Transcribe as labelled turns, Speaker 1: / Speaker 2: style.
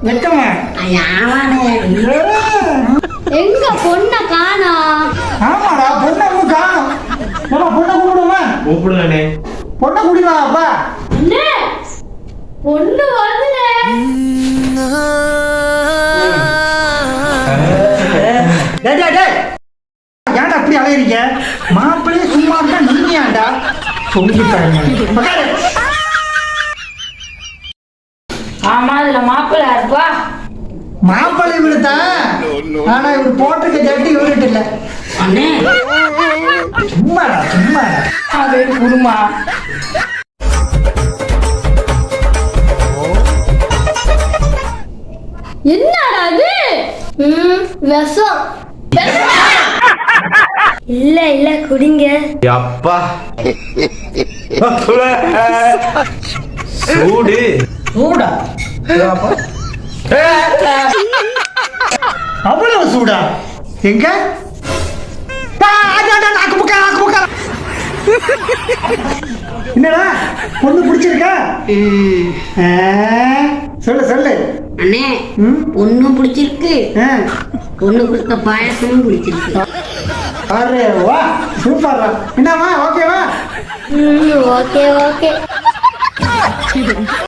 Speaker 1: வெக்கமா
Speaker 2: எங்க பொண்ண காணோம்.
Speaker 1: ஆமாடா பொண்ணை காணும். நம்ம பொண்ணை கூப்பிடுவோமா?
Speaker 3: கூப்பிடுங்கண்ணே.
Speaker 1: பொண்ணை கூட்டிவா அப்பா.
Speaker 2: அண்ணே பொண்ணு வருதுனே.
Speaker 1: ஏன்டா அப்படி அலையறீங்க? மாப்பிள்ளையே சும்மா இருந்தா நீங்க ஏன்டா சொல்லிட்டாங்க?
Speaker 2: ஆமா அதுல மாப்பிள்ளை இருப்பா.
Speaker 1: மாப்பிள்ளை இவருதான். ஆனா இவர் போட்டிருக்க ஜட்டி இவர்கிட்ட இல்ல.
Speaker 2: அண்ணே
Speaker 1: சும்மாடா சும்மாடா.
Speaker 2: அது குடுமா. என்னடா அது? விஷம். இல்ல இல்ல குடிங்க.
Speaker 3: அப்பா சூடு
Speaker 1: சூடா அவ்வளவு சூடா? எங்க என்னடா பொண்ணு பிடிச்சிருக்கா? சொல்லு சொல்லு.
Speaker 4: அண்ணே பொண்ணும் பிடிச்சிருக்கு, பொண்ணு கொடுத்த பாயசமும் பிடிச்சிருக்கு.
Speaker 1: அரே வா சூப்பர்ரா. என்னம்மா ஓகேவா?
Speaker 2: Okay okay.